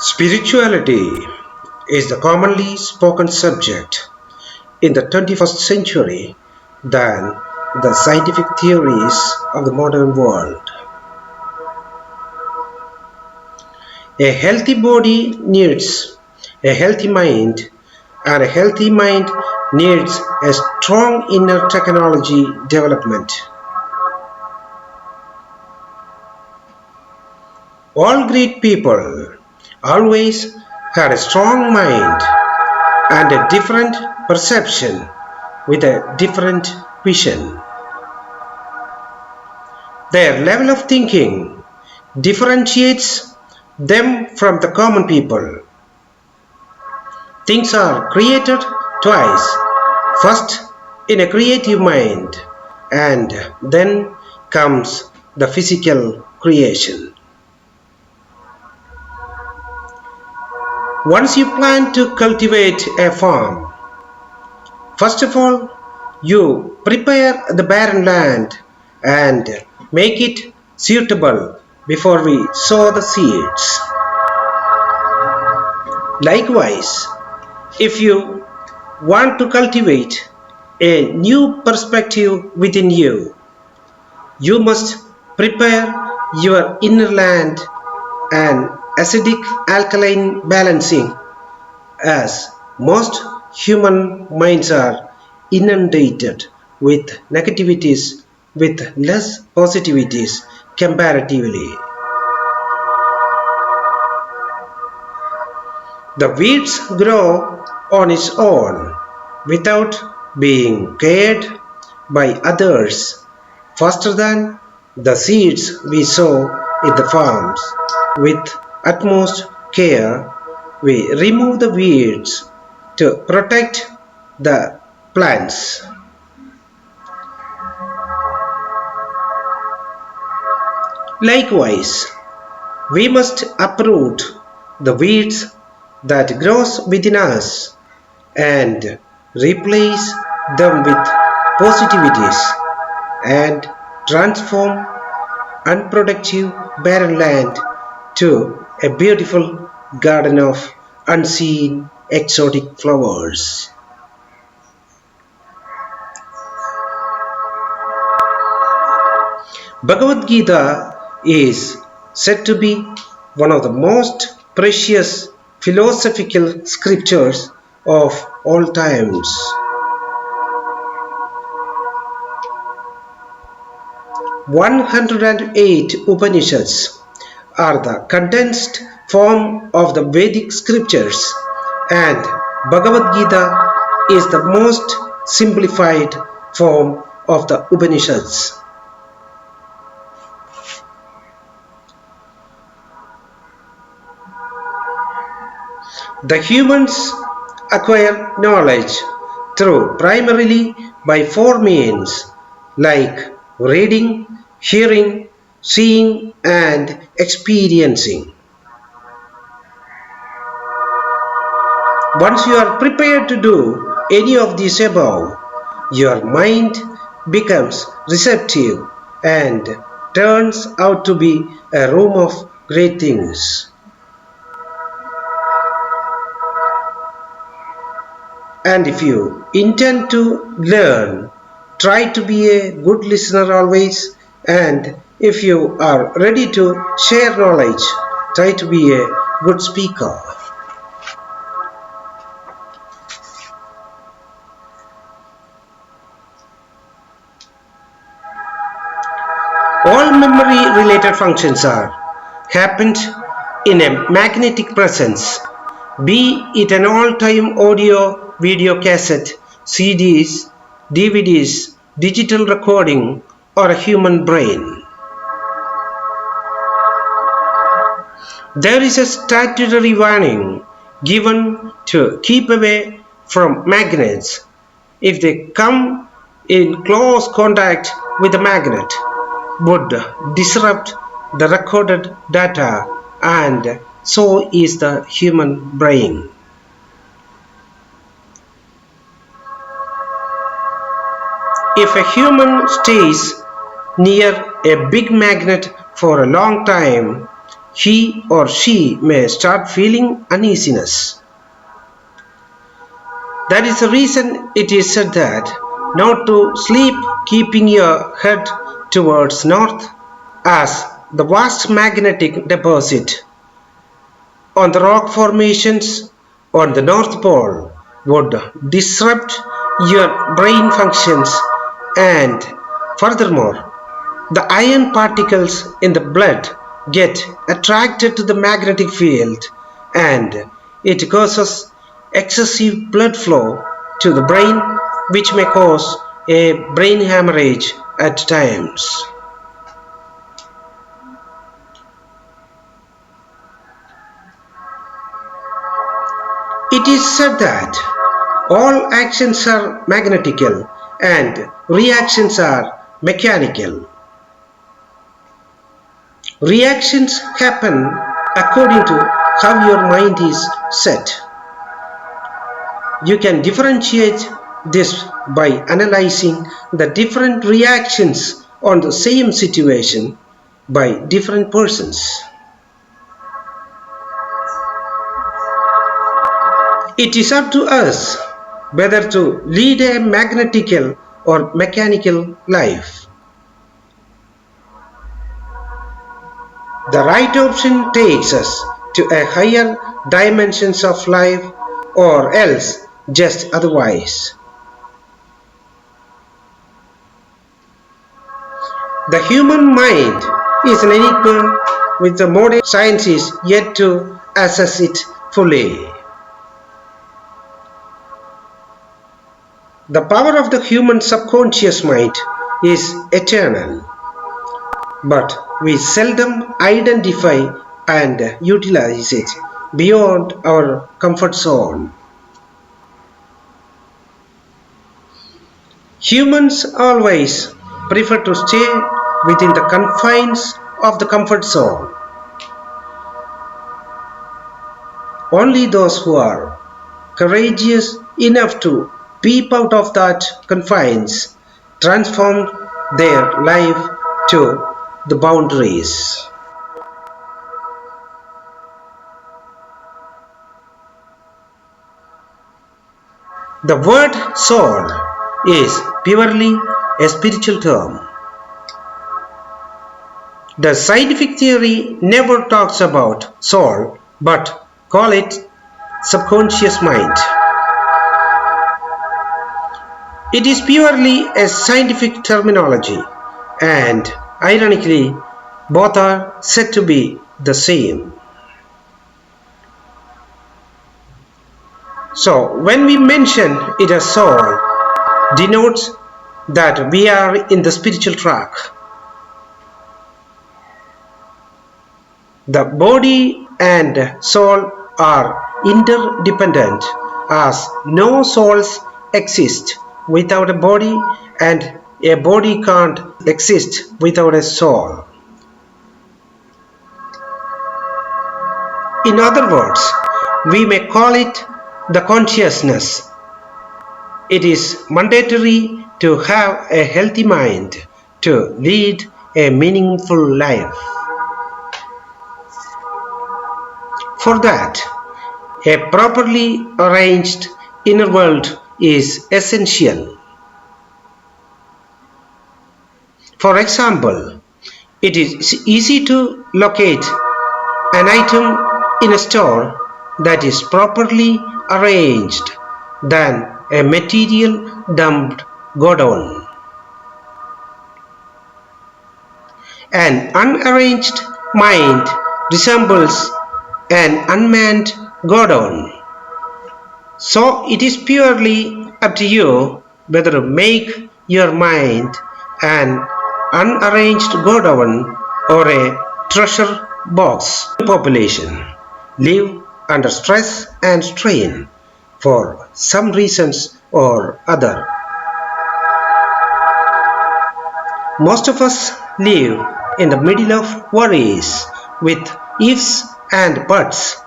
Spirituality is the commonly spoken subject in the 21st century than the scientific theories of the modern world. A healthy body needs a healthy mind, and a healthy mind needs a strong inner technology development. All great people always had a strong mind and a different perception with a different vision. Their level of thinking differentiates them from the common people. Things are created twice, first in a creative mind, and then comes the physical creation. Once you plan to cultivate a farm, first of all, you prepare the barren land and make it suitable before we sow the seeds. Likewise, if you want to cultivate a new perspective within you, you must prepare your inner land and acidic alkaline balancing, as most human minds are inundated with negativities with less positivities comparatively. The weeds grow on its own without being cared by others faster than the seeds we sow in the farms. With utmost care, we remove the weeds to protect the plants. Likewise, we must uproot the weeds that grows within us and replace them with positivities and transform unproductive barren land to a beautiful garden of unseen exotic flowers. Bhagavat Gita is said to be one of the most precious philosophical scriptures of all times. 108 Upanishads are the condensed form of the Vedic scriptures, and Bhagavad Gita is the most simplified form of the Upanishads. The humans acquire knowledge through primarily by four means, like reading, hearing, seeing, and experiencing. Once you are prepared to do any of these above, your mind becomes receptive and turns out to be a room of great things. And if you intend to learn, try to be a good listener always, and if you are ready to share knowledge, try to be a good speaker. All memory related functions are happened in a magnetic presence, be it an all-time audio, video cassette, CDs, DVDs, digital recording, or a human brain. There is a statutory warning given to keep away from magnets if they come in close contact with the magnet, would disrupt the recorded data, and so is the human brain. If a human stays near a big magnet for a long time, he or she may start feeling uneasiness. That is the reason it is said that not to sleep keeping your head towards north, as the vast magnetic deposit on the rock formations on the North Pole would disrupt your brain functions, and furthermore, the iron particles in the blood get attracted to the magnetic field and it causes excessive blood flow to the brain, which may cause a brain hemorrhage at times. It is said that all actions are magnetical and reactions are mechanical. Reactions happen according to how your mind is set. You can differentiate this by analyzing the different reactions on the same situation by different persons. It is up to us whether to lead a magnetical or mechanical life. The right option takes us to a higher dimensions of life, or else just otherwise. The human mind is an enigma which the modern science is yet to assess it fully. The power of the human subconscious mind is eternal, but we seldom identify and utilize it beyond our comfort zone. Humans always prefer to stay within the confines of the comfort zone. Only those who are courageous enough to peep out of that confines transform their life to the boundaries. The word soul is purely a spiritual term. The scientific theory never talks about soul but call it subconscious mind. It is purely a scientific terminology, and ironically, both are said to be the same. So, when we mention it as soul, denotes that we are in the spiritual track. The body and soul are interdependent, as no souls exist without a body and a body can't exist without a soul. In other words, we may call it the consciousness. It is mandatory to have a healthy mind to lead a meaningful life. For that, a properly arranged inner world is essential. For example, it is easy to locate an item in a store that is properly arranged than a material dumped godown. An unarranged mind resembles an unmanned godown. So it is purely up to you whether to make your mind an unarranged godown or a treasure box. Population live under stress and strain for some reasons or other. Most of us live in the middle of worries with ifs and buts.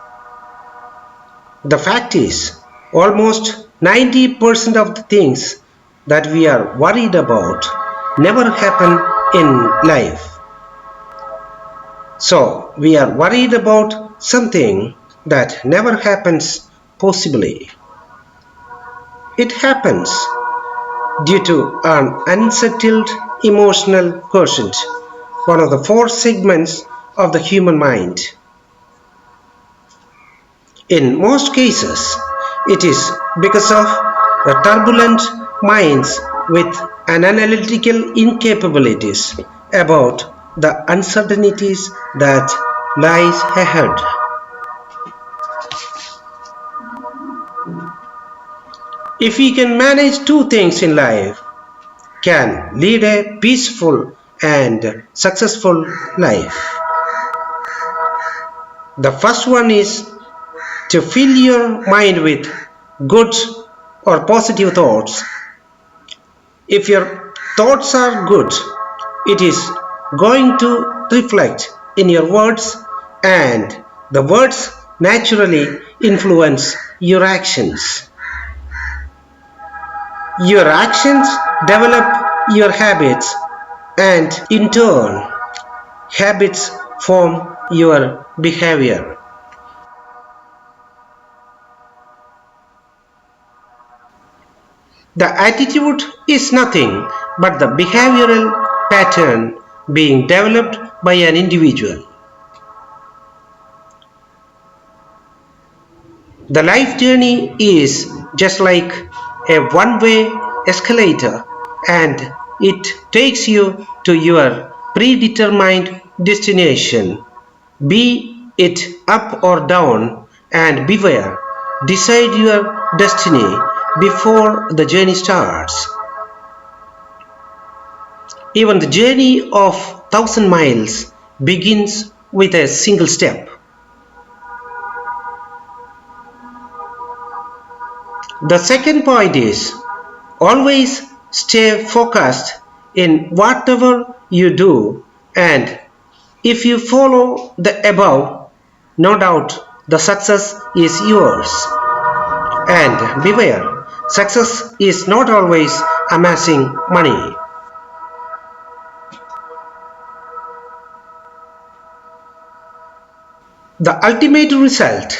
The fact is, almost 90% of the things that we are worried about never happen in life. So we are worried about something that never happens possibly. It happens due to an unsettled emotional quotient, one of the four segments of the human mind. In most cases, it is because of the turbulent minds with an analytical incapabilities about the uncertainties that lies ahead. If we can manage two things in life, can lead a peaceful and successful life. The first one is to fill your mind with good or positive thoughts. If your thoughts are good, it is going to reflect in your words, and the words naturally influence your actions. Your actions develop your habits, and in turn, habits form your behavior. The attitude is nothing but the behavioral pattern being developed by an individual. The life journey is just like a one-way escalator, and it takes you to your predetermined destination. Be it up or down, and beware, decide your destiny before the journey starts. Even the journey of 1,000 miles begins with a single step. The second point is always stay focused in whatever you do, and if you follow the above, no doubt the success is yours. And beware, success is not always amassing money. The ultimate result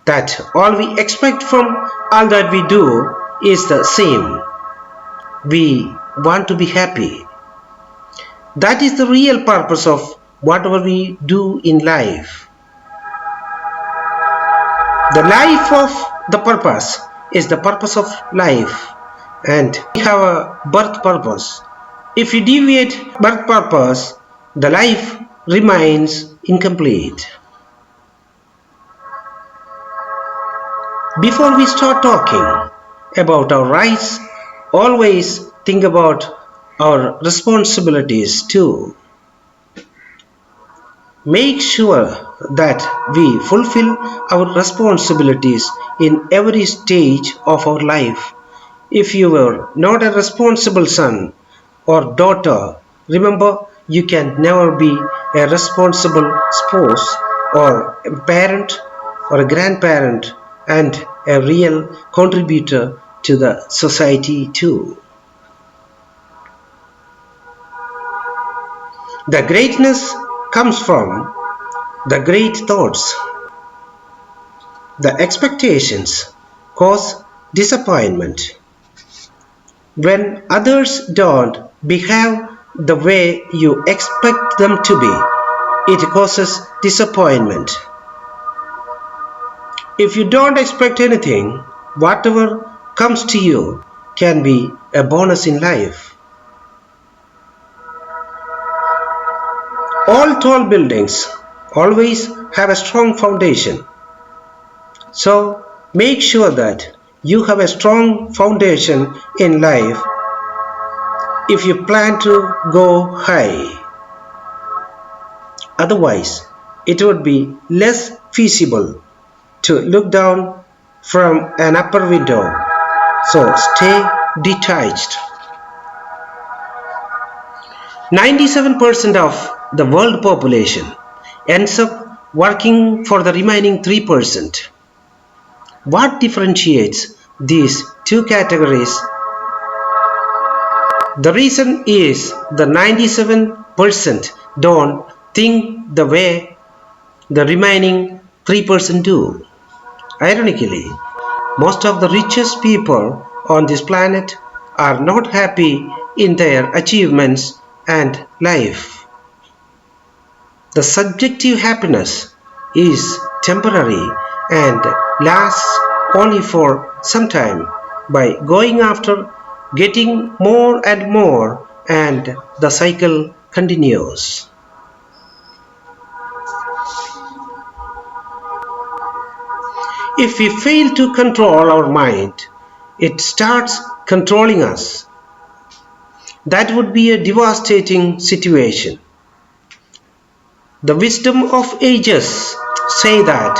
that all we expect from all that we do is the same. We want to be happy. That is the real purpose of whatever we do in life. The life of the purpose is the purpose of life, and we have a birth purpose. If we deviate birth purpose, the life remains incomplete. Before we start talking about our rights, always think about our responsibilities too. Make sure that we fulfill our responsibilities in every stage of our life. If you were not a responsible son or daughter, remember you can never be a responsible spouse or a parent or a grandparent and a real contributor to the society too. The greatness comes from the great thoughts. The expectations cause disappointment. When others don't behave the way you expect them to be, it causes disappointment. If you don't expect anything, whatever comes to you can be a bonus in life. All tall buildings always have a strong foundation. So make sure that you have a strong foundation in life if you plan to go high. Otherwise, it would be less feasible to look down from an upper window. So stay detached. 97% of the world population ends up working for the remaining 3%. What differentiates these two categories? The reason is the 97% don't think the way the remaining 3% do. Ironically, most of the richest people on this planet are not happy in their achievements and life. The subjective happiness is temporary and lasts only for some time by going after getting more and more, and the cycle continues. If we fail to control our mind, it starts controlling us. That would be a devastating situation. The wisdom of ages say that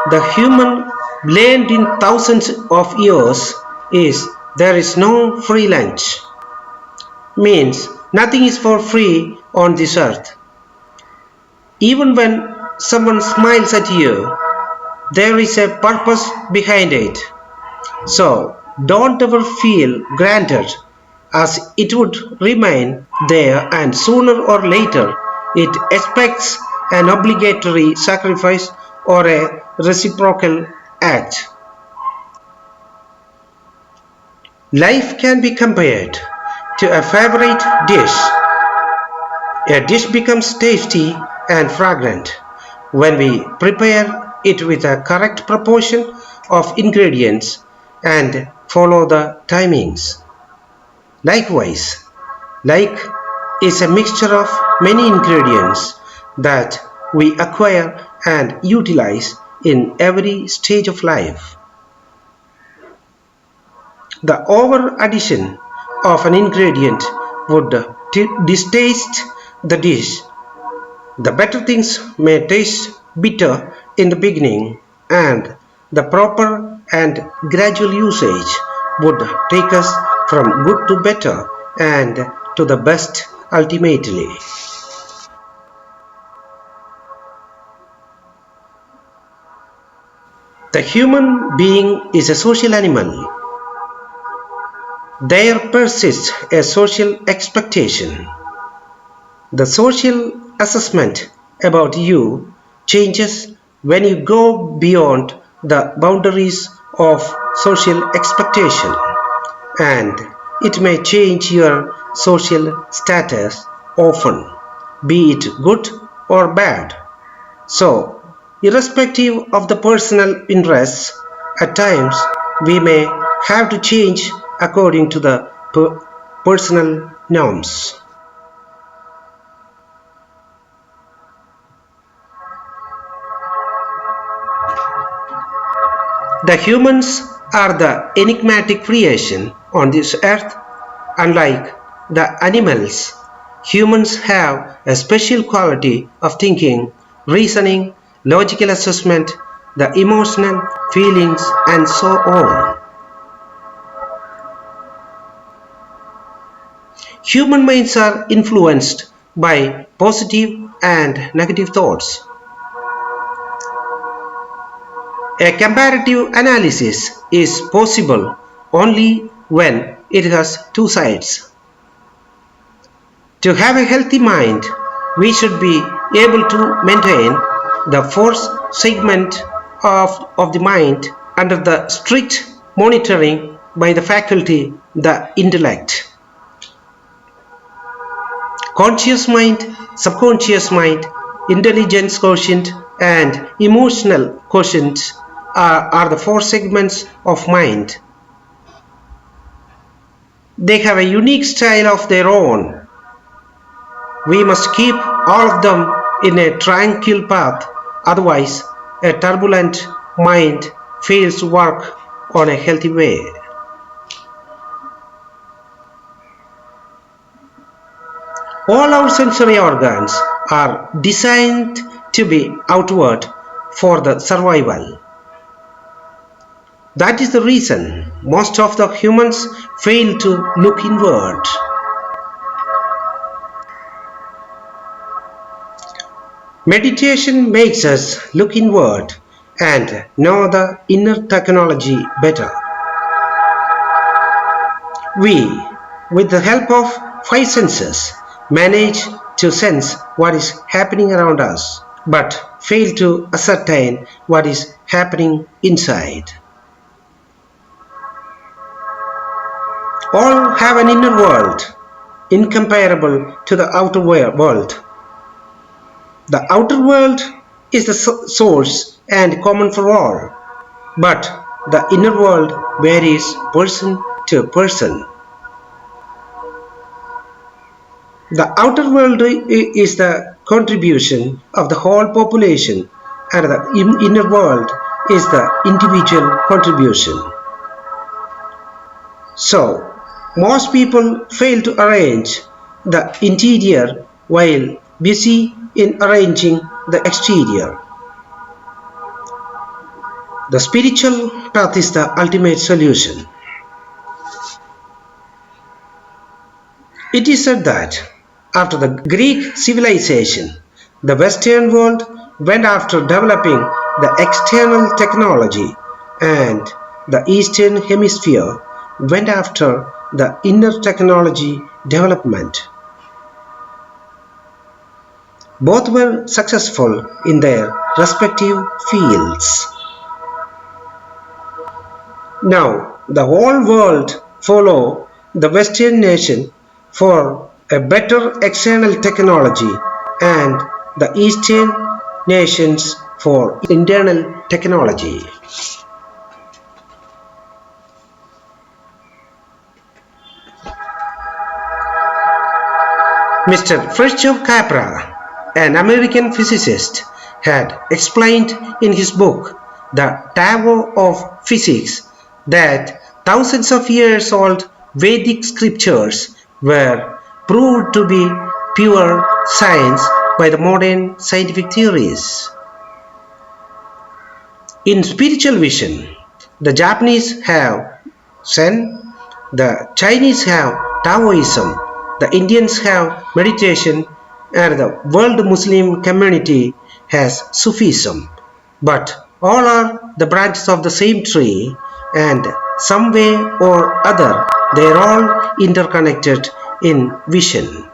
the human learned in thousands of years is there is no free lunch. Means nothing is for free on this earth. Even when someone smiles at you, there is a purpose behind it. So don't ever feel granted, as it would remain there, and sooner or later it expects an obligatory sacrifice or a reciprocal act. Life can be compared to a favorite dish. A dish becomes tasty and fragrant when we prepare it with a correct proportion of ingredients and follow the timings. Likewise, like is a mixture of many ingredients that we acquire and utilize in every stage of life. The over addition of an ingredient would distaste the dish. The better things may taste bitter in the beginning, and the proper and gradual usage would take us from good to better and to the best ultimately. The human being is a social animal. There persists a social expectation. The social assessment about you changes when you go beyond the boundaries of social expectation, and it may change your social status often, be it good or bad. So, irrespective of the personal interests, at times we may have to change according to the personal norms. The humans are the enigmatic creation on this earth. Unlike the animals, humans have a special quality of thinking, reasoning, logical assessment, the emotional feelings, and so on. Human minds are influenced by positive and negative thoughts. A comparative analysis is possible only when it has two sides. To have a healthy mind, we should be able to maintain the fourth segment of the mind under the strict monitoring by the faculty, the intellect. Conscious mind, subconscious mind, intelligence quotient, and emotional quotient are the four segments of mind. They have a unique style of their own. We must keep all of them in a tranquil path, otherwise a turbulent mind fails to work on a healthy way. All our sensory organs are designed to be outward for the survival. That is the reason most of the humans fail to look inward. Meditation makes us look inward and know the inner technology better. We, with the help of five senses, manage to sense what is happening around us, but fail to ascertain what is happening inside. All have an inner world, incomparable to the outer world. The outer world is the source and common for all, but the inner world varies person to person. The outer world is the contribution of the whole population, and the inner world is the individual contribution. So, most people fail to arrange the interior while busy in arranging the exterior. The spiritual path is the ultimate solution. It is said that after the Greek civilization, the Western world went after developing the external technology, and the Eastern Hemisphere went after the inner technology development. Both were successful in their respective fields. Now, the whole world follow the Western nation for a better external technology and the Eastern nations for internal technology. Mr. Fritjof Capra, an American physicist, had explained in his book The Tao of Physics that thousands of years old Vedic scriptures were proved to be pure science by the modern scientific theories. In spiritual vision, the Japanese have Zen, the Chinese have Taoism, the Indians have meditation, and the world Muslim community has Sufism. But all are the branches of the same tree, and some way or other they are all interconnected in vision.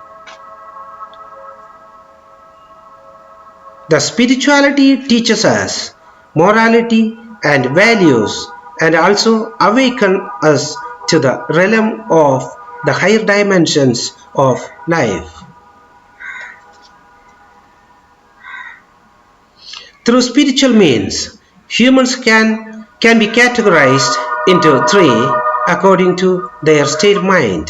The spirituality teaches us morality and values, and also awaken us to the realm of the higher dimensions of life. Through spiritual means, humans can be categorized into three according to their state of mind.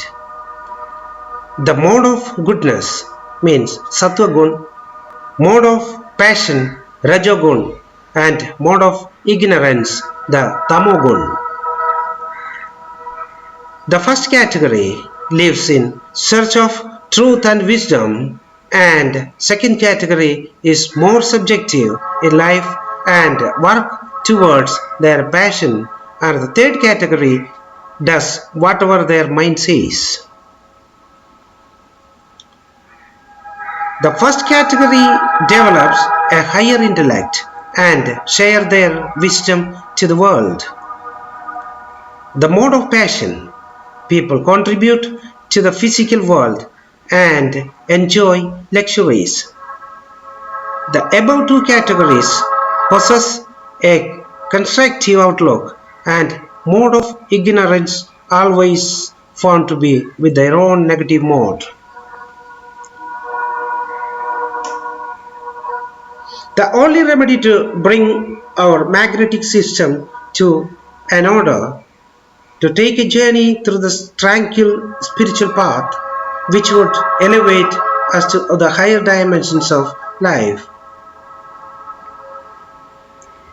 The mode of goodness means sattva gun, mode of passion rajogun, and mode of ignorance the tamogun. The first category lives in search of truth and wisdom, and second category is more subjective in life and work towards their passion, and the third category does whatever their mind says. The first category develops a higher intellect and share their wisdom to the world. The mode of passion, people contribute to the physical world and enjoy luxuries. The above two categories possess a constructive outlook, and mode of ignorance always found to be with their own negative mode. The only remedy to bring our magnetic system to an order, to take a journey through the tranquil spiritual path, which would elevate us to the higher dimensions of life.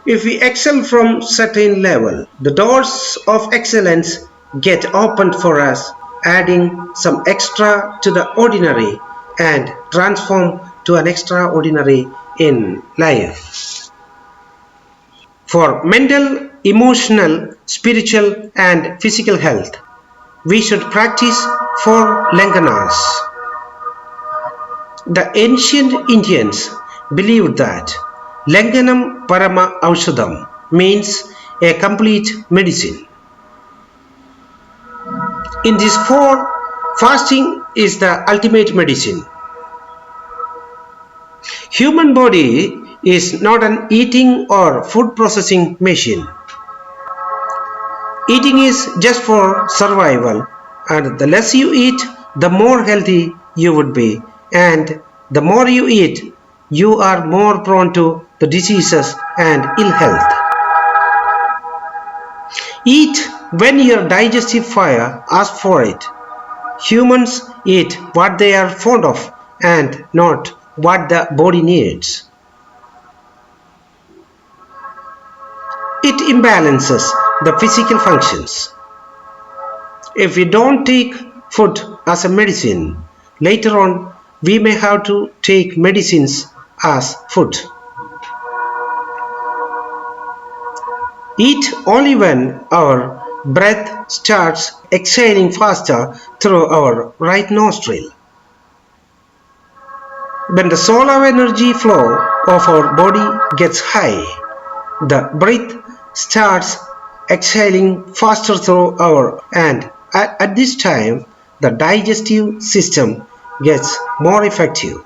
If we excel from certain level, the doors of excellence get opened for us, adding some extra to the ordinary and transform to an extraordinary in life. For mental, emotional, spiritual and physical health, we should practice 4 langanas. The ancient Indians believed that Langanam Parama Aushadam means a complete medicine. In these 4, fasting is the ultimate medicine. Human body is not an eating or food processing machine. Eating is just for survival, and the less you eat, the more healthy you would be, and the more you eat, you are more prone to the diseases and ill health. Eat when your digestive fire asks for it. Humans eat what they are fond of and not what the body needs. It imbalances the physical functions. If we don't take food as a medicine, later on we may have to take medicines as food. Eat only when our breath starts exhaling faster through our right nostril. When the solar energy flow of our body gets high, the breath starts exhaling faster through our and at this time the digestive system gets more effective.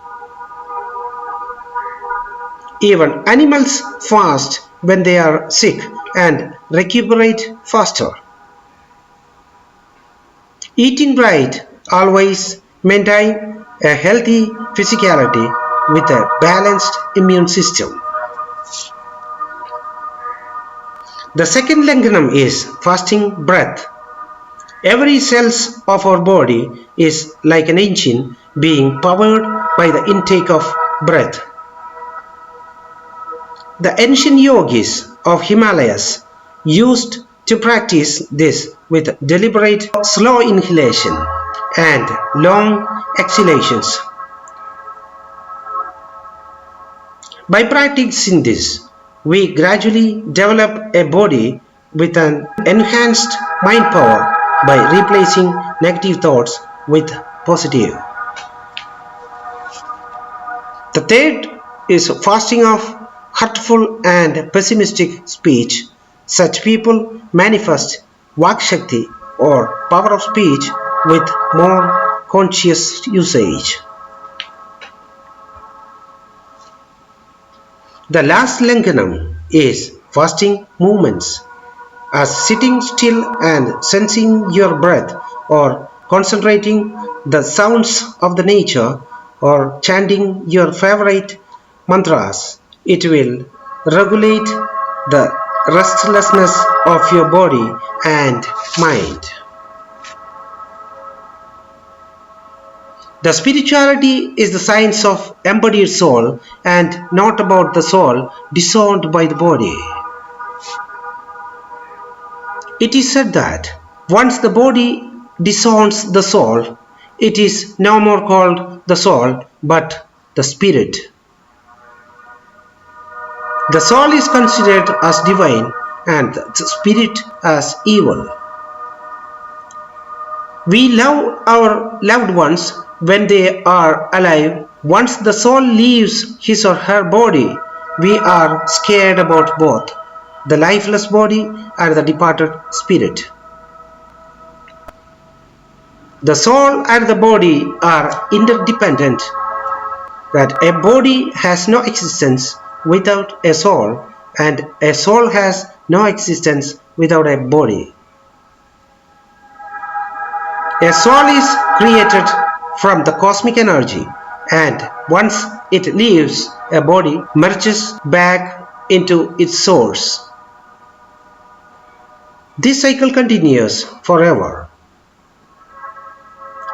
Even animals fast when they are sick and recuperate faster. Eating right always maintain a healthy physicality with a balanced immune system. The second Langanam is fasting breath. Every cell of our body is like an engine being powered by the intake of breath. The ancient yogis of Himalayas used to practice this with deliberate slow inhalation and long exhalations. By practicing this, we gradually develop a body with an enhanced mind power by replacing negative thoughts with positive. The third is fasting of hurtful and pessimistic speech. Such people manifest Vak Shakti or power of speech with more conscious usage. The last Langanam is fasting movements, as sitting still and sensing your breath or concentrating the sounds of the nature or chanting your favorite mantras. It will regulate the restlessness of your body and mind. The spirituality is the science of embodied soul and not about the soul disowned by the body. It is said that once the body disowns the soul, it is no more called the soul but the spirit. The soul is considered as divine and the spirit as evil. We love our loved ones when they are alive. Once the soul leaves his or her body, we are scared about both the lifeless body and the departed spirit. The soul and the body are interdependent, that a body has no existence without a soul and a soul has no existence without a body. A soul is created from the cosmic energy, and once it leaves a body, merges back into its source. This cycle continues forever.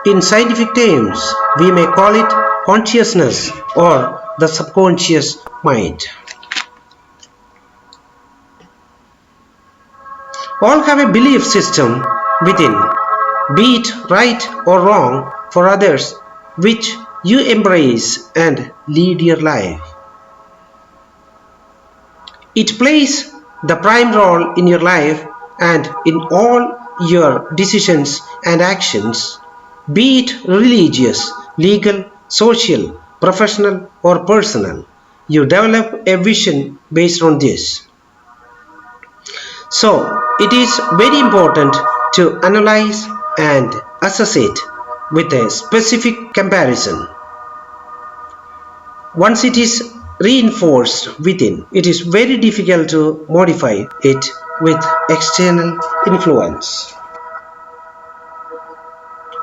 In scientific terms, we may call it consciousness or the subconscious mind. All have a belief system within, be it right or wrong for others, which you embrace and lead your life. It plays the prime role in your life and in all your decisions and actions, be it religious, legal, social, professional, or personal. You develop a vision based on this. So, it is very important to analyze and assess it with a specific comparison. Once it is reinforced within, it is very difficult to modify it with external influence.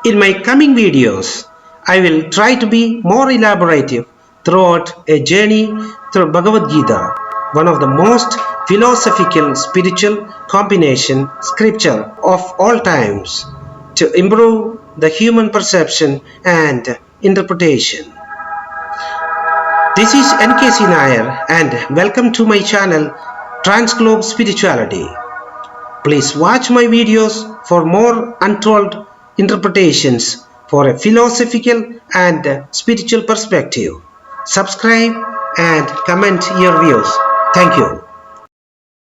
In my coming videos, I will try to be more elaborative throughout a journey through Bhagavat Gita, one of the most philosophical spiritual combination scripture of all times, to improve the human perception and interpretation. This is NKC Nair and welcome to my channel Transglobe Spirituality. Please watch my videos for more untold interpretations for a philosophical and spiritual perspective. Subscribe and comment your views. Thank you.